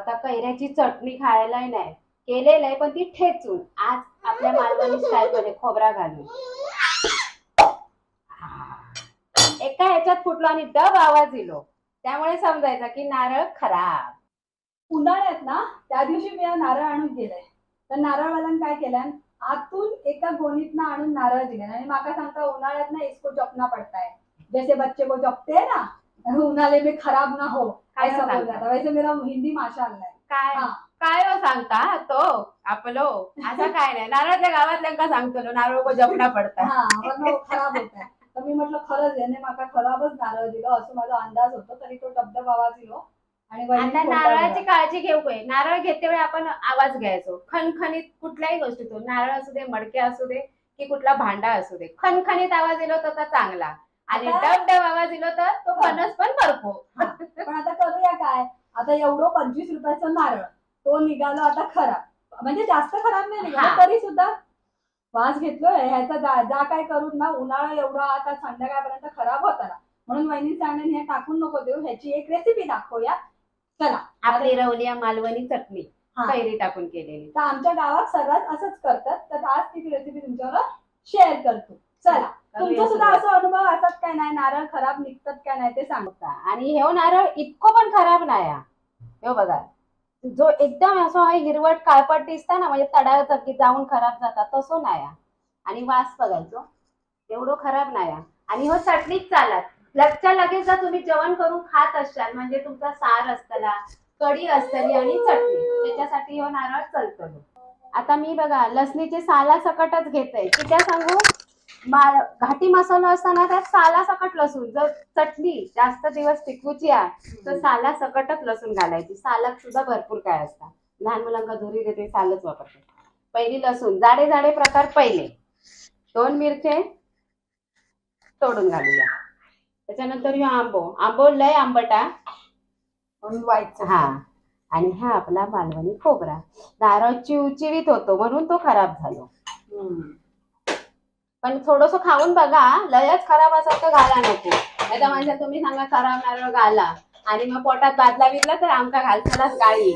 आता कैऱ्याची चटणी खायला नाही केलेलं आहे, पण ती ठेचून आज आपल्या मालवणी स्टाईल मध्ये खोबरा घालून एका ह्याच्यात फुटलो आणि डब आवाज दिलो, त्यामुळे समजायचा की नारळ खराब. उन्हाळ्यात ना त्या दिवशी मी नारळ आणून गेलाय, तर नारळवाल्यानं काय केलं, आतून एका गोणीतनं आणून नारळ दिले आणि माका सांगता उन्हाळ्यात ना इसको जपना पड़ता है, जैसे बच्चे को जपते है ना, उन्हाळे में खराब ना हो ऐसा बोल रहा था. वैसे मेरा हिंदी माशाअल्लाह है. काय काय हो सांगता तो आपलो असं काय नाही, नारळातल्या गावातल्यांका सांगतो नारळ को जपना पडता खराब होत आहे. तर मी म्हटलं खरंच याने माका खराबच नारळ दिलं असं माझा अंदाज होतो, तरी तो डबडब आवाज दिलो. आणि आता नारळाची काळजी घेऊ काय, नारळ घेते वेळी आपण आवाज घ्यायचो खणखणीत, कुठल्याही गोष्टीतो नारळ असू दे, मडके असू दे की कुठला भांडा असू दे, खणखणीत आवाज दिलो तर चांगला आणि डबडब आवाज दिलो तर तो फणस पण करतो. पण आता करूया काय, आता एवढं 25 रुपयाचा नारळ तो निघालो आता खराब, म्हणजे जास्त खराब नाही निघाला तरी सुद्धा वास घेतलोय ह्याचा. जा काय करून ना उन्हाळा एवढा आता संध्याकाळपर्यंत खराब होता ना, म्हणून वहिनी सांगणे हे टाकून नको देऊ, ह्याची एक रेसिपी दाखवूया. चला, आपली रवलिया मालवणी चटणी कैरी टाकून केलेली, तर आमच्या गावात सर्वात असंच करतात, तर आज ती रेसिपी तुमच्यावर शेअर करतो. चला, तुमचा सुद्धा असा अनुभव असतात काय नाही, नारळ खराब निघतात काय नाही ते सांगता. आणि हे नारळ इतकं पण खराब नाही हे बघा, जो एकदम असं हिरवट काळपट दिसता ना, म्हणजे तडाचा की जाऊन खराब जातात तसं नाही. आणि वास बघायचो एवढं खराब नाही. आणि हो चटणीच चालत लगच्या लगेच जर तुम्ही जेवण करून खात असाल, म्हणजे तुमचा सार असतला, कढी असतली आणि चटणी, त्याच्यासाठी हो नारळ चालतो. आता मी बघा लसणीचे साला सकटच घेते, की त्या सांगू घाटी मसाला असताना त्यात साला सकट लसूण, जर चटणी जास्त दिवस टिकवूची आहे तर साला सकटच लसूण घालायची. सालात सुद्धा भरपूर काय असतात, लहान मुलांना धुरी देते सालच वापरते. पहिली लसूण जाडे जाडे प्रकार, पहिले 2 मिरचे तोडून घालूया. त्याच्यानंतर आंबो लय आंबटा व्हायचं हा, आणि हा आपला मालवणी खोबरा. नारळ चिवचिवीत होतो म्हणून तो खराब झालो, पण थोडस खाऊन बघा, लयच खराब असेल तर घाला नको. नाही तर म्हणजे तुम्ही सांगा खराब नारळ घाला आणि मग पोटात बादला बिरला तर आमका घालतानाच गाळी.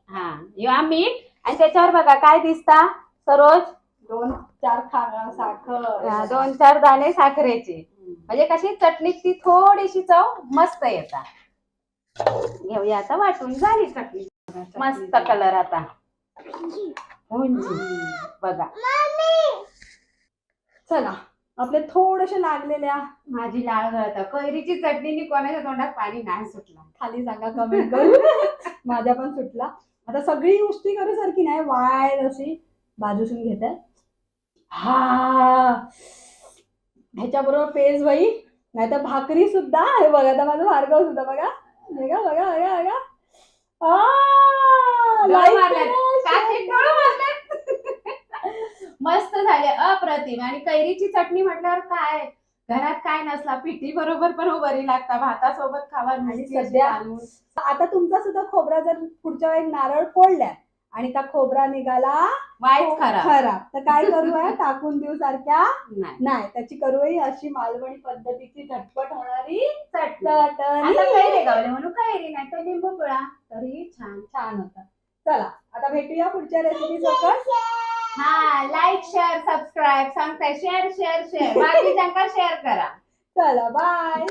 हा या मीठ, आणि त्याच्यावर बघा काय दिसता सरोज, 2-4 साखर, 2-4 दाणे साखरेचे, म्हणजे कशी चटणीची थोडीशी चव मस्त येतात. घेऊया आता वाटून, झाली चटणी मस्त कलर. आता बघा, चला आपले थोडेसे लागलेल्या, माझी लाळ गळत, कैरीची चटणी कोणाच्या तोंडात पाणी नाही सुटला, खाली सांगा कमेंट करून. माझ्या पण सुटला. आता सगळी गोष्टी करू सारखी नाही, वाय अशी बाजूसून घेत आहे. हा, ह्याच्याबरोबर पेज बाई, नाही तर भाकरी सुद्धा. हे बघा आता माझं भार्गव सुद्धा बघा बघा बघा बघा बघा. मस्त झाले, अप्रतिम. आणि कैरीची चटणी म्हटल्यावर काय, घरात काय नसला पिठी बरोबर पण बरी लागता, भातासोबत खावा. आणि सध्या आता तुमचा सुद्धा खोबरा जर पुढच्या वेळी नारळ फोडल्या आणि त्या खोबरा निघाला वाईट खराब, तर काय करूया, टाकून देऊ सारख्या नाही, त्याची करूया अशी मालवणी पद्धतीची झटपट होणारी चटणी. आता कैरी गावले म्हणून कैरी, नाही तर लिंबू पिळा तरी छान छान होता. चला आता भेटूया पुढच्या रेसिपी सोबत. हा, लाईक शेअर सबस्क्राईब सांगताय, शेअर बाकीच्यांका शेअर करा. चला बाय.